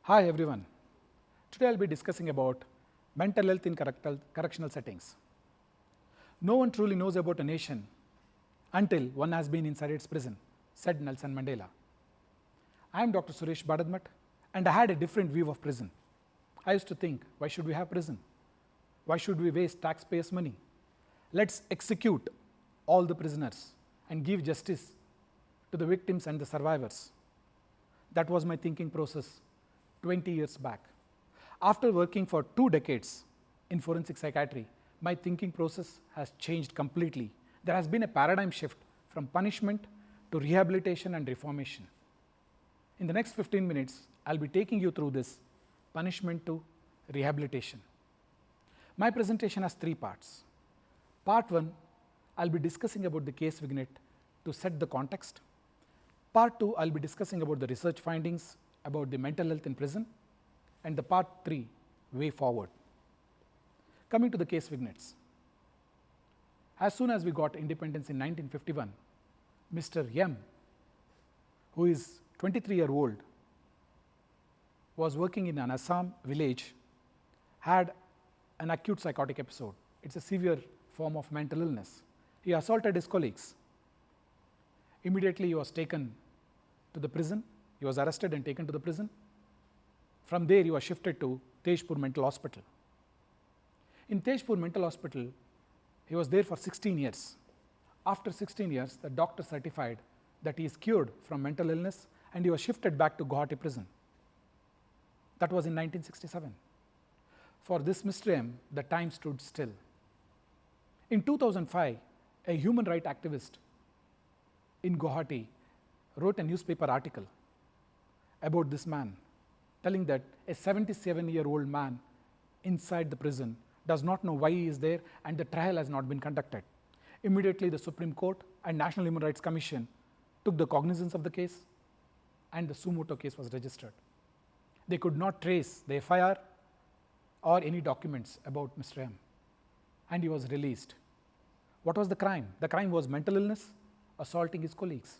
Hi everyone. Today I'll be discussing about mental health in correctional settings. No one truly knows about a nation until one has been inside its prison, said Nelson Mandela. I am Dr. Suresh Bada Math and I had a different view of prison. I used to think, why should we have prison? Why should we waste taxpayers' money? Let's execute all the prisoners and give justice to the victims and the survivors. That was my thinking process 20 years back. After working for 2 decades in forensic psychiatry, my thinking process has changed completely. There has been a paradigm shift from punishment to rehabilitation and reformation. In the next 15 minutes, I'll be taking you through this punishment to rehabilitation. My presentation has 3 parts. Part 1, I'll be discussing about the case vignette to set the context. Part 2, I'll be discussing about the research findings about the mental health in prison, and the part 3, way forward. Coming to the case vignettes. As soon as we got independence in 1951, Mr. M, who is 23-year-old, was working in an Assam village, had an acute psychotic episode. It's a severe form of mental illness. He assaulted his colleagues. Immediately he was taken to the prison. He was arrested and taken to the prison. From there he was shifted to Tejpur Mental Hospital. In Tejpur Mental Hospital, he was there for 16 years. After 16 years, the doctor certified that he is cured from mental illness and he was shifted back to Guwahati prison. That was in 1967. For this Mr. M, the time stood still. In 2005, a human rights activist in Guwahati wrote a newspaper article about this man, telling that a 77-year-old man inside the prison does not know why he is there and the trial has not been conducted. Immediately the Supreme Court and National Human Rights Commission took the cognizance of the case and the suo motu case was registered. They could not trace the FIR or any documents about Mr. M, and he was released. What was the crime? The crime was mental illness, assaulting his colleagues.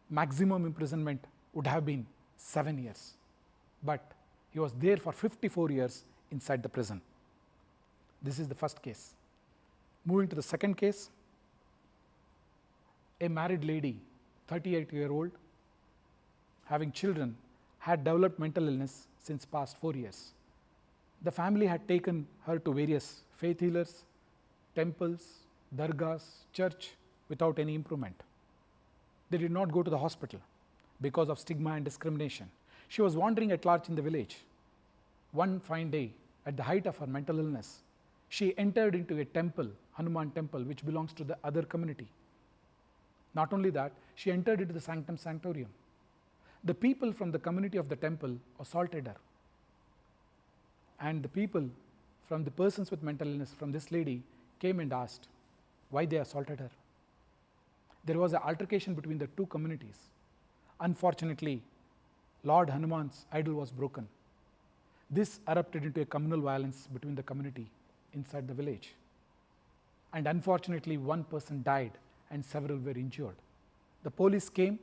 Maximum imprisonment would have been 7 years, but he was there for 54 years inside the prison. This is the first case. Moving to the second case, a married lady, 38-year-old, having children, had developed mental illness since past 4 years. The family had taken her to various faith healers, temples, dargahs, church without any improvement. They did not go to the hospital because of stigma and discrimination. She was wandering at large in the village. One fine day, at the height of her mental illness, she entered into a temple, Hanuman temple, which belongs to the other community. Not only that, she entered into the sanctum sanctorium. The people from the community of the temple assaulted her. And the people from the persons with mental illness, from this lady, came and asked why they assaulted her. There was an altercation between the 2 communities. Unfortunately, Lord Hanuman's idol was broken. This erupted into a communal violence between the community inside the village. And unfortunately, 1 person died and several were injured. The police came,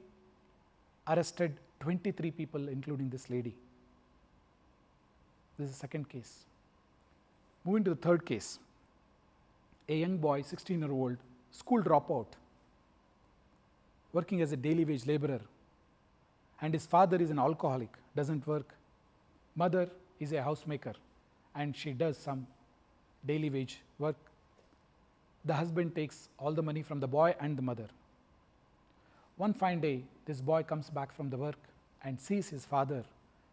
arrested 23 people, including this lady. This is the second case. Moving to the third case. A young boy, 16-year-old, school dropout, working as a daily wage laborer, and his father is an alcoholic, doesn't work. Mother is a housemaker and she does some daily wage work. The husband takes all the money from the boy and the mother. One fine day, this boy comes back from the work and sees his father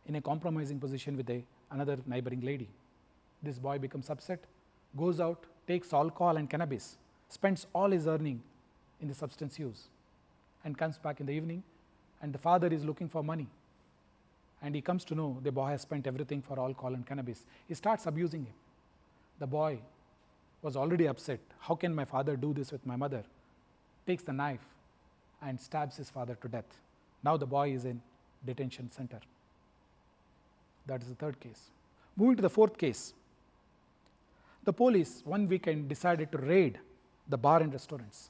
in a compromising position with another neighboring lady. This boy becomes upset, goes out, takes alcohol and cannabis, spends all his earning in the substance use, and comes back in the evening, and the father is looking for money. And he comes to know the boy has spent everything for alcohol and cannabis. He starts abusing him. The boy was already upset. How can my father do this with my mother? Takes the knife and stabs his father to death. Now the boy is in detention center. That is the third case. Moving to the fourth case. The police one weekend decided to raid the bar and restaurants,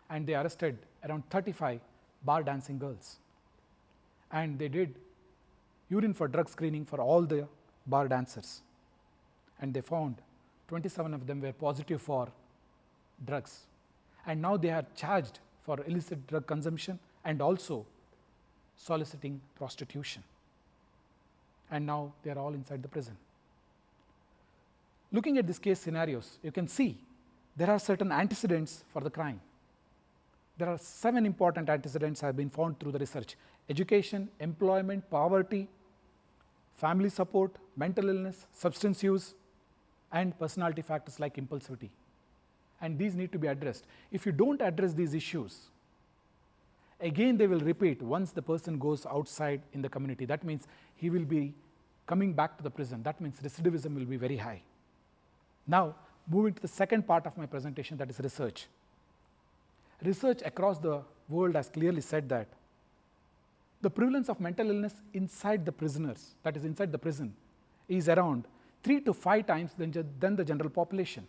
and they arrested around 35 bar dancing girls, and they did urine for drug screening for all the bar dancers, and they found 27 of them were positive for drugs, and now they are charged for illicit drug consumption and also soliciting prostitution, and now they are all inside the prison. Looking at these case scenarios, you can see there are certain antecedents for the crime. There are 7 important antecedents have been found through the research: education, employment, poverty, family support, mental illness, substance use, and personality factors like impulsivity. And these need to be addressed. If you don't address these issues, again they will repeat once the person goes outside in the community. That means he will be coming back to the prison. That means recidivism will be very high. Now, moving to the second part of my presentation, that is research. Research across the world has clearly said that the prevalence of mental illness inside the prisoners, that is inside the prison, is around 3 to 5 times than the general population.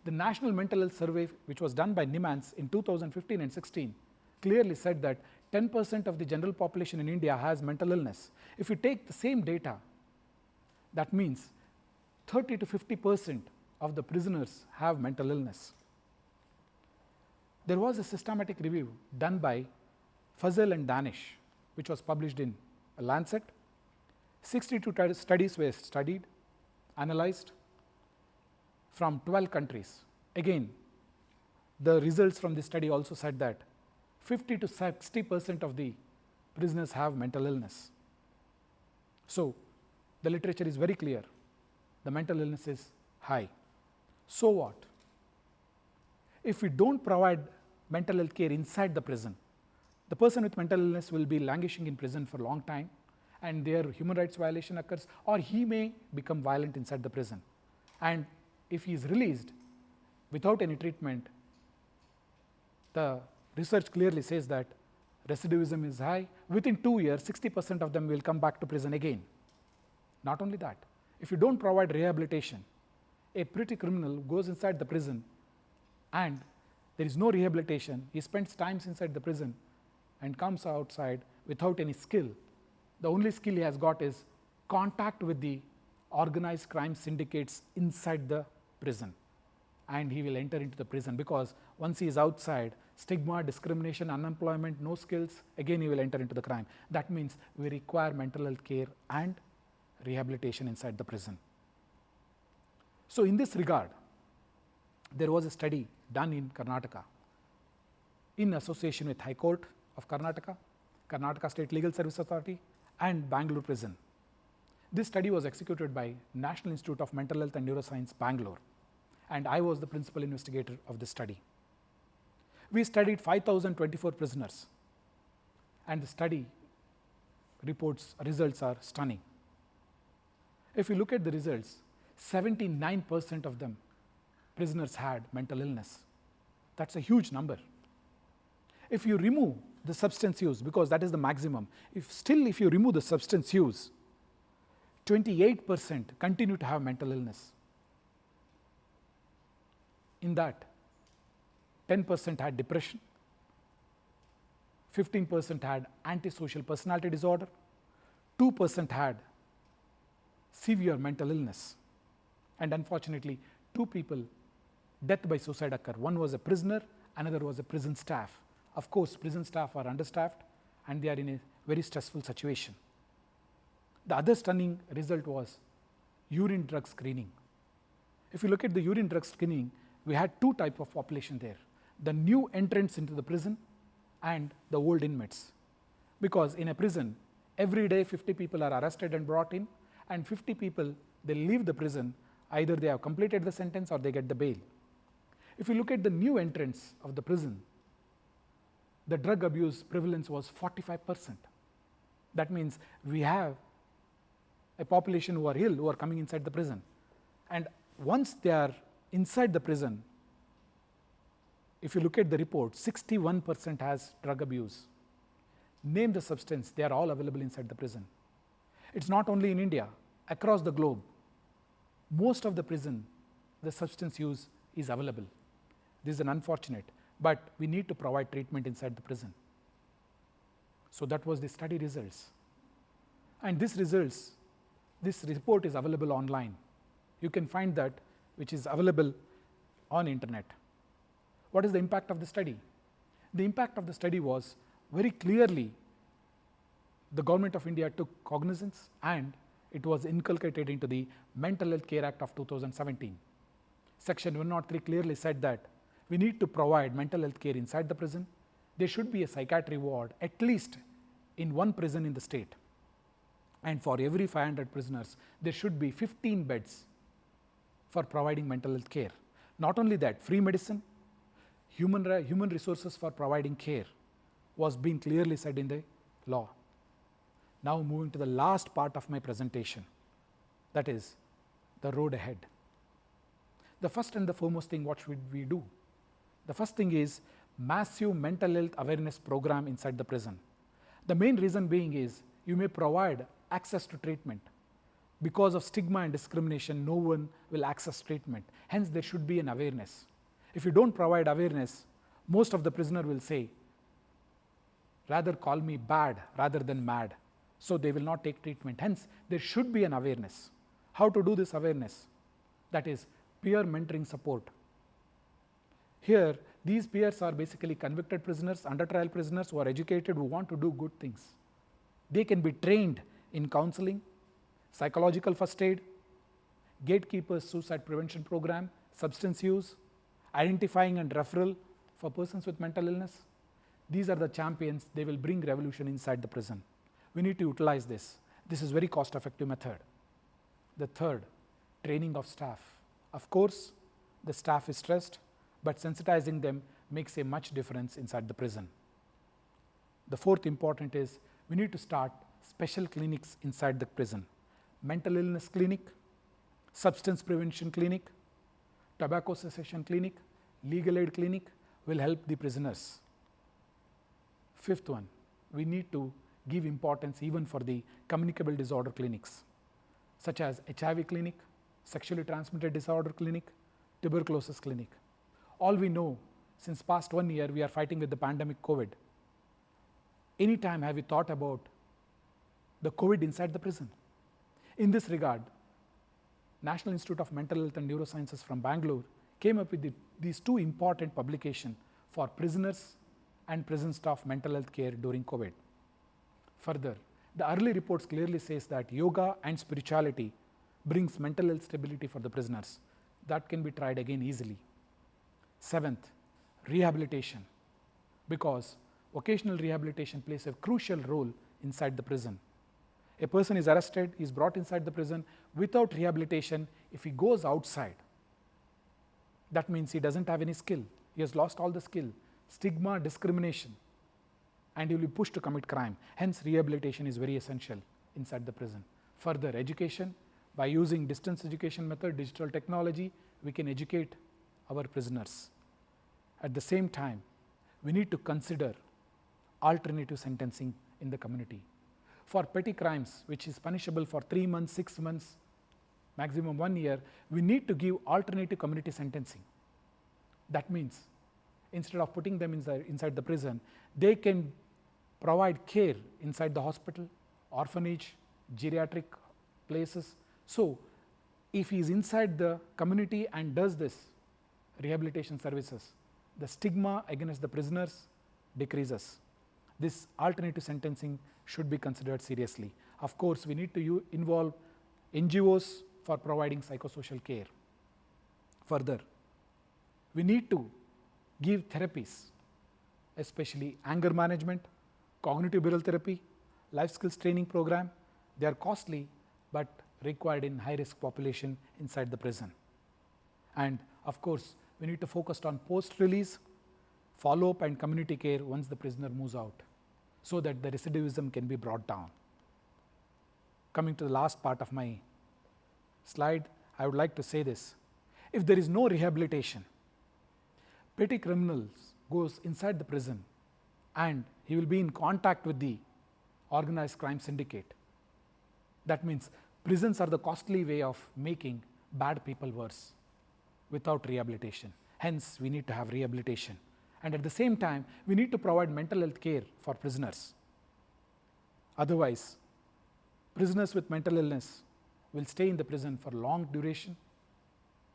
The National Mental Health Survey, which was done by NIMANS in 2015 and 16, clearly said that 10% of the general population in India has mental illness. If you take the same data, that means 30 to 50% of the prisoners have mental illness. There was a systematic review done by Fazal and Danish, which was published in Lancet. 62 studies were studied, analyzed from 12 countries. Again, the results from this study also said that 50 to 60% of the prisoners have mental illness. So, the literature is very clear. The mental illness is high. So what? If we don't provide mental health care inside the prison, the person with mental illness will be languishing in prison for a long time, and their human rights violation occurs, or he may become violent inside the prison. And if he is released without any treatment, the research clearly says that recidivism is high. Within 2 years, 60% of them will come back to prison again. Not only that, if you don't provide rehabilitation, a pretty criminal goes inside the prison and there is no rehabilitation. He spends times inside the prison and comes outside without any skill. The only skill he has got is contact with the organized crime syndicates inside the prison, and he will enter into the prison, because once he is outside, stigma, discrimination, unemployment, no skills, again he will enter into the crime. That means we require mental health care and rehabilitation inside the prison. So in this regard, there was a study done in Karnataka in association with High Court of Karnataka, Karnataka State Legal Service Authority, and Bangalore Prison. This study was executed by National Institute of Mental Health and Neuroscience, Bangalore, and I was the principal investigator of this study. We studied 5,024 prisoners, and the study results are stunning. If you look at the results, 79% of them prisoners had mental illness. That's a huge number. If you remove the substance use, because that is the maximum, if you remove the substance use, 28% continue to have mental illness. In that, 10% had depression, 15% had antisocial personality disorder, 2% had severe mental illness, and unfortunately 2 people, death by suicide occurred. One was a prisoner, another was a prison staff. Of course, prison staff are understaffed and they are in a very stressful situation. The other stunning result was urine drug screening. If you look at the urine drug screening, we had 2 types of population there: the new entrants into the prison and the old inmates. Because in a prison, every day 50 people are arrested and brought in, and 50 people, they leave the prison, either they have completed the sentence or they get the bail. If you look at the new entrants of the prison, the drug abuse prevalence was 45%. That means we have a population who are ill, who are coming inside the prison. And once they are inside the prison, if you look at the report, 61% has drug abuse. Name the substance, they are all available inside the prison. It's not only in India, across the globe, most of the prison, the substance use is available. This is an unfortunate, but we need to provide treatment inside the prison. So that was the study results. And this report is available online. You can find that, which is available on internet. What is the impact of the study? The impact of the study was very clearly the Government of India took cognizance and it was inculcated into the Mental Health Care Act of 2017. Section 103 clearly said that we need to provide mental health care inside the prison. There should be a psychiatry ward at least in one prison in the state. And for every 500 prisoners, there should be 15 beds for providing mental health care. Not only that, free medicine, human resources for providing care was being clearly said in the law. Now moving to the last part of my presentation, that is the road ahead. The first and the foremost thing, what should we do? The first thing is massive mental health awareness program inside the prison. The main reason being is you may provide access to treatment. Because of stigma and discrimination, no one will access treatment. Hence, there should be an awareness. If you don't provide awareness, most of the prisoner will say, rather call me bad rather than mad. So they will not take treatment. Hence, there should be an awareness. How to do this awareness? That is peer mentoring support. Here, these peers are basically convicted prisoners, under trial prisoners who are educated, who want to do good things. They can be trained in counseling, psychological first aid, gatekeepers suicide prevention program, substance use, identifying and referral for persons with mental illness. These are the champions. They will bring revolution inside the prison. We need to utilize this. This is very cost-effective method. The third, training of staff. Of course, the staff is stressed, but sensitizing them makes a much difference inside the prison. The fourth important is we need to start special clinics inside the prison. Mental illness clinic, substance prevention clinic, tobacco cessation clinic, legal aid clinic will help the prisoners. Fifth one, we need to give importance even for the communicable disorder clinics, such as HIV clinic, sexually transmitted disorder clinic, tuberculosis clinic. All we know, since past 1 year, we are fighting with the pandemic COVID. Anytime have you thought about the COVID inside the prison? In this regard, National Institute of Mental Health and Neurosciences from Bangalore came up with these two important publications for prisoners and prison staff mental health care during COVID. Further, the early reports clearly says that yoga and spirituality brings mental health stability for the prisoners. That can be tried again easily. Seventh, rehabilitation, because vocational rehabilitation plays a crucial role inside the prison. A person is arrested, he is brought inside the prison. Without rehabilitation, if he goes outside, that means he doesn't have any skill. He has lost all the skill, stigma, discrimination, and he will be pushed to commit crime. Hence, rehabilitation is very essential inside the prison. Further, education. By using distance education method, digital technology, we can educate our prisoners. At the same time, we need to consider alternative sentencing in the community. For petty crimes, which is punishable for 3 months, 6 months, maximum 1 year, we need to give alternative community sentencing. That means, instead of putting them inside the prison, they can provide care inside the hospital, orphanage, geriatric places. So, if he is inside the community and does this rehabilitation services, the stigma against the prisoners decreases. This alternative sentencing should be considered seriously. Of course, we need to involve NGOs for providing psychosocial care. Further, we need to give therapies, especially anger management, cognitive behavioral therapy, life skills training program. They are costly, but required in high-risk population inside the prison. And of course, we need to focus on post-release, follow-up and community care once the prisoner moves out, so that the recidivism can be brought down. Coming to the last part of my slide, I would like to say this. If there is no rehabilitation, petty criminals goes inside the prison and he will be in contact with the organized crime syndicate. That means prisons are the costly way of making bad people worse without rehabilitation. Hence, we need to have rehabilitation. And at the same time, we need to provide mental health care for prisoners. Otherwise, prisoners with mental illness will stay in the prison for long duration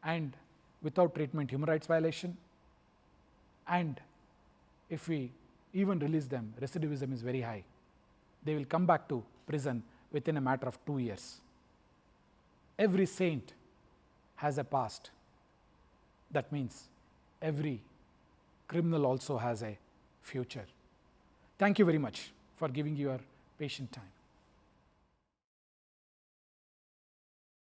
and without treatment human rights violation, and if we even release them, recidivism is very high. They will come back to prison within a matter of 2 years. Every saint has a past. That means every criminal also has a future. Thank you very much for giving your patient time.